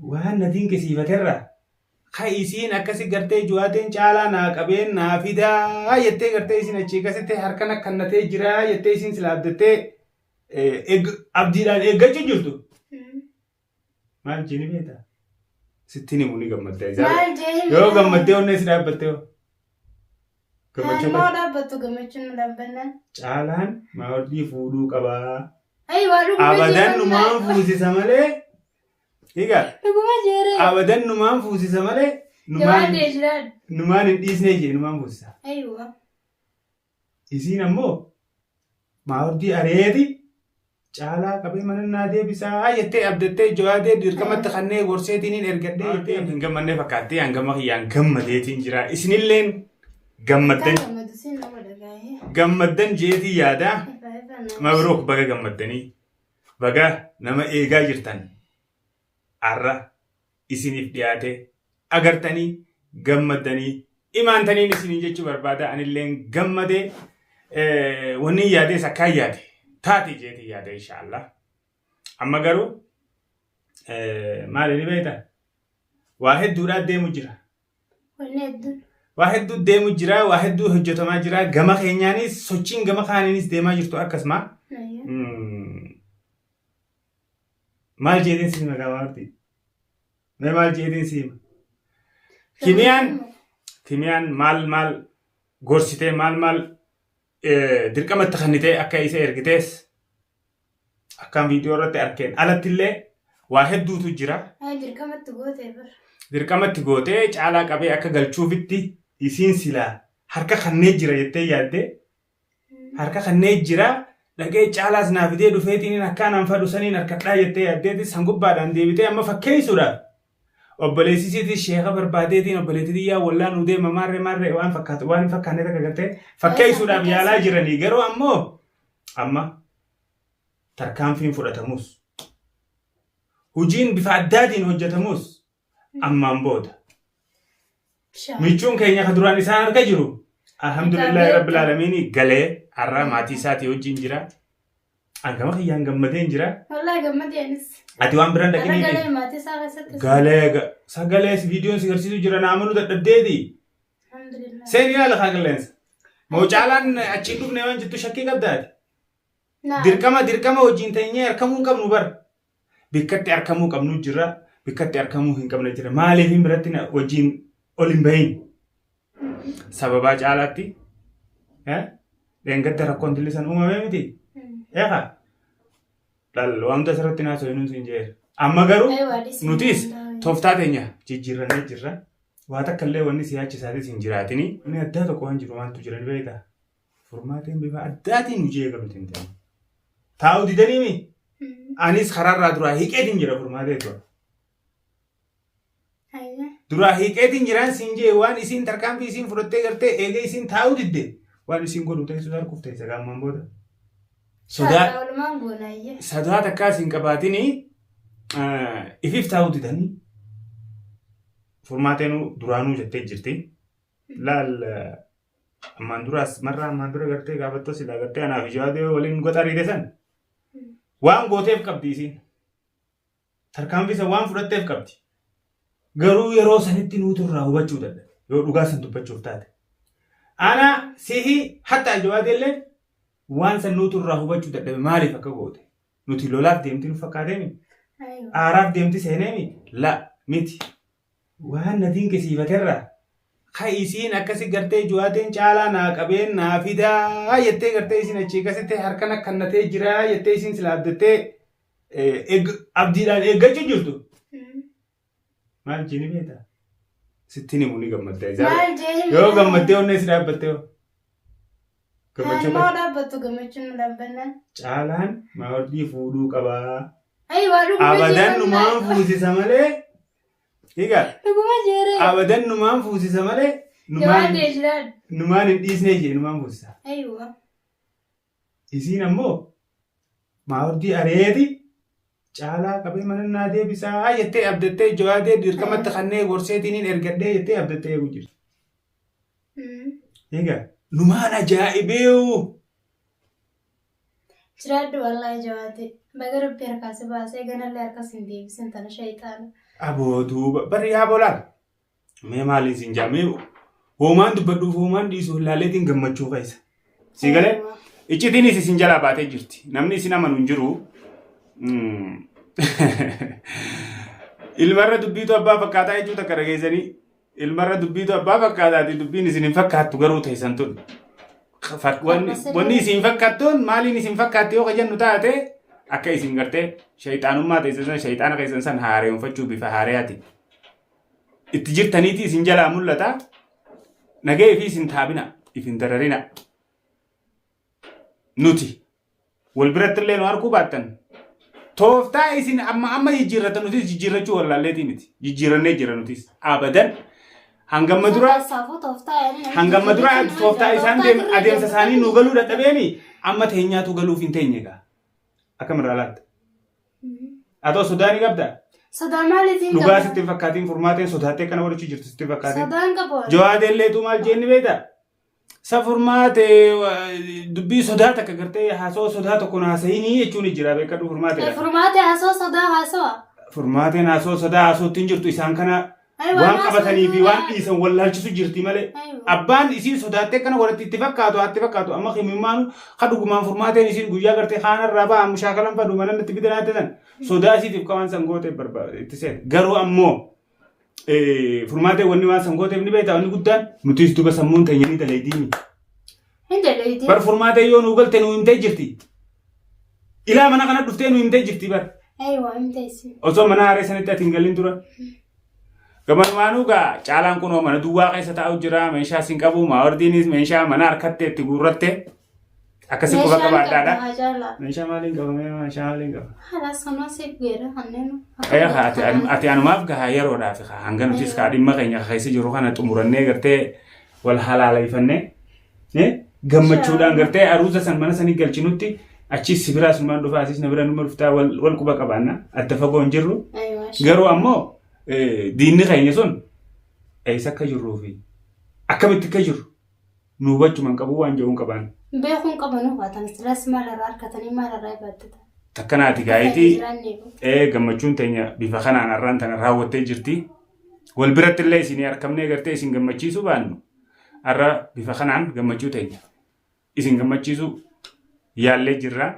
waan natiin kisiifaterra isiin akkasi gartee juwaateen caalaa naa qabeen naa fidaa jettee gartee isin achii akkasitti harkan akkannatee jira jettee isin sila abdattee abdiidhaan eeggachuu jirtu. Maal jeeni beektaa? Sittiin himuu ni gammaddee. Yoo gammaddee onnee si dhaabbattee hoo? Gammachuu maa dhaabbattu gammachuun dhaabbannaan? Caalaan maawardii fuudhuu qabaa. Abadan numaan fuusisa malee. Higa abadan numaan fuusisa malee numaan hin dhiisnee jee numaan fuusisa. Isiin ammoo maawardii areeti caalaa qabee manannaa deebisaa jettee abdattee jawaadee dirqamatti kannee gorseetiin ergadhee jettee hin gammannee fakkaattee hangama kiyyaan gammadeetiin jira. Isinilleen gammaddan jeetii yaadaa mabrook baga gammaddanii baga nama eegaa jirtan. Arra isiniif dhiyaate agartanii gammaddanii imaantaniin isiniin jechuu barbaada anilleen gammadee wanni yaadee sakkaan yaade taate jeetii yaade inshaallah. Amma garuu maali ni beektaa? Waa hedduudhaa deemu jira. Waa hedduu deemu jira, waa hedduu hojjetamaa jira. Gama keenyaanis sochiin gama kaaniinis deemaa jirtu akkasuma. Maal jeetiin siima gabaabti? Mee maal jeetiin siima? Kimiyaan maal gorsitee maal dirqamatti kannitee akka isa ergitees akkaan viidiyoo irratti arkeen alattillee waa hedduutu jira. Dirqamatti gootee caalaa qabee akka galchuufitti isiin silaa harka kannee jira jettee yaadde harka kannee jira. Dhagee caalaas naafidee dhufeetiin akkaan anfadhu saniin harkadhaa jettee yaaddeeti sangubbaadhaan deebitee amma fakkeessuudhaaf obboleessisiitis sheeka barbaadeetiin obboleettitiyyaa wallaan nu deema maarree waan hin fakkaanne takka gartee fakkeessuudhaaf yaalaa jiranii garuu ammoo amma tarkaanfiin fudhatamus hojiin bifa addaatiin hojjetamus ammaan booda michuun keenya ka duraan isaan harka jiru alhamdulillahi rabbil aalamiin galee har'a maatii isaatii wajjin jira. Angama kiyyaan gammadeen jira. Wallahi gammadeenis. Ati waan biraan dhaqanii galee maatii isaa keessatti. Sagalee viidiyoon si agarsiisu jira naamanu dadhabdeeti. Alhamdulillah. Seen ilaala kaa qilleensa. Mawcaalaan achiin dhufne waan jettu shakkii qabdaati. Dirqama wajjin teenyee harkamuu hin qabnu bar. Bikkatti harkamuu qabnu jira. Bikkatti harkamuu hin qabne jira. Maaliif hin biratti wajjin ol hin bahin? Sababaa caalaatti. Deengadda rakkoon tillisan uumamee miti. Eegaa wanta asirratti naasoo hin hin jeera. Amma garuu nutis tooftaa teenya jijjiirrannee jirra. Waa takka illee wanni siyaachisaatis hin jiraatini. Inni addaa tokko waan jiru waantu jiran beektaa. Furmaateen bifa addaatiin hojii eegaluuti hin ta'u. Taa'u didaniimi. Anis karaarraa duraa hiiqeetiin jira furmaatee tura. Duraa hiiqeetiin jiraan siin jee waan isiin tarkaanfii isiin fudhattee gartee eegee isiin taa'u didde waan isiin godhu teessu darkuuf teessa gaamman booda. Sodaa takkaas hin qabaatini ifiif taa'u didanii furmaateen duraanuu jettee jirti. Laal ammaan dura gartee gaafattoo silaa gartee anaaf ijaatee waliin goxa ariite san waan gooteef qabdi isiin. Tarkaanfii san waan fudhatteef qabdi. Garuu yeroo sanitti nuutu irraa hubachuu dadhabe yoo dhugaa san dubbachuuf taate. Ana sihi hatta ajawaateellee waan san nuutu irraa hubachuu dadhabe maaliif akka goote? Nuti lolaaf deemti nu fakkaateemi? Aaraaf deemti seeneemi? La miti. Waan natiin kisiifaterraa isiin akkasi gartee juwaateen caalaa naa qabeen naa fidaa jettee gartee isin achii akkasitti harkan akkannatee jira jettee isin sila abdattee abdiidhaan eeggachuu jirtu. Maal jeeni beektaa? Sittiin himuu ni gammaddaa. Yoo gammaddee onnee si dhaabbattee hoo? Gammachuu maa dhaabbattu gammachuun dhaabbannaan? Caalaan maawardii fuudhuu qabaa. Abadan numaan fuusisa malee. Higa abadan numaan fuusisa malee numaan hin dhiisnee jee numaan fuusisa. Isiin ammoo maawardii areeti caalaa qabee manannaa deebisaa jettee abdattee jawaadee dirqamatti kannee gorseetiin ergadhee jettee abdattee eegu jirti. Higa numaan ajaa'ibeewu. Jiraaddu wallahi jawaate baga rabbi harkaasi baasee ganallee harkas hin deebisin tana shayitaana. Abootuu bari yaa bolaan. Mee maaliin siin jaa mee hoomaan dubbadhuuf hoomaan dhiisuu laaleetiin gammachuu keessa. Si galee iccitiin isin jalaa baatee jirti. Namni isin amanu hin jiru. Ilmarra dubbiitu abbaa fakkaataa jechuudha akka dhageessanii. Ilmarra dubbiitu abbaa fakkaataati dubbiin isin hin fakkaattu garuu teessan tun. Wanni isin fakkaattuun maaliin isin fakkaatti yoo jennu taate akka isin gartee shayxaanummaa teessan shayxaana keessan san haareeffachuu bifa haareyaati. Itti jirtaniiti isin jalaa mul'ata. Nagee fi isin taabina ifin dararina. Nuti wal biratti illee nu arguu baattan. Tooftaa isin amma jijjiirratan nutis jijjiirrachuu wallaalleetii miti. Jijjiirannee jira nutis abadan. Hangamma dura tooftaa isaan adeemsa isaanii nu galuu dadhabeemi amma teenyaatu galuuf hin teenye gaa. Akkamirraa laatta? Atoo sodaa ni qabdaa? Sodaa maaliitiin qabda? Dhugaa sitti fakkaatiin furmaateen sodaattee kana walitti jirtu sitti fakkaatiin. Sodaan qabu. Jawaadeelleetu maal jeenni beektaa? Sa furmaatee dubbii sodaa takka gartee haasoo sodaa tokkoon haasa'inii jechuun jira beekadhu furmaatee. Furmaatee haasoo sodaa haasawa. Furmaateen haasoo sodaa haasootti hin jirtu isaan kana waan qabatanii fi waan dhiisan wallaalchisu jirti malee. Abbaan isii sodaattee kana walitti itti fakkaatu amma himimmaanu kadhugumaan furmaateen isiin guyyaa gartee haanarraa ba'a mushaakalan fadhu mana itti bidanaatti san sodaa isiitiif qaban san gootee itti seena. Garuu ammoo furmaateen wanni waan san gooteef ni beektaa wanni guddaan nutis duba sammuun teenya ni daleedii. Bar furmaatee yoo nu galte nu himtee jirti. Ilaa mana kana dhuftee nu himtee jirti bar. Osoo mana haaree sanitti ati hin galin tura. Gamanumaanuu gaa caalaan kunoo mana duwwaa keessa taa'u jira meeshaa siin qabu maawardiinis meeshaa mana harkattee itti guurratte akkasii quba qabaadhaadha. Meeshaa maaliin qaba meeshaa maaliin qaba. Haala sanaa siif geera hanneenu. Ati anumaaf gahaa yeroodhaaf hanga nutis kaa dhimma keenya keessa jiru kana xumurannee gartee wal halaaleeffannee gammachuudhaan gartee aruusa san mana sanii galchinutti achis sibiraa sumaan dhufaa asis na bira numa dhuftaa wal quba qabaanna adda fagoo hin jirru. Garuu ammoo diinni keenya sun eessa akka jirruu fi akkamitti akka jiru nu hubachuman qabu waan jedhuun qabaan. Beekuun qabanuu baatan stress maalirraa harkatanii maalirraa ibaaddata. Takkanaati gaayitii gammachuun teenya bifa kanaan har'aan tana raawwattee jirti. Wal biratti illee isin harkamnee gartee isin gammachiisuu baannu har'a bifa kanaan gammachuu teenya isin gammachiisuu yaallee jirra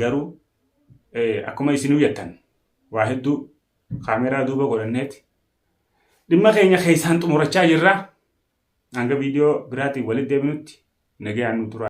garuu akkuma isin huyyattan waa hedduu kaameeraa duuba godhanneeti dhimma keenya keessaan xumurachaa jirra hanga viidiyoo biraatiin walitti deebinutti nagayaan nu tura.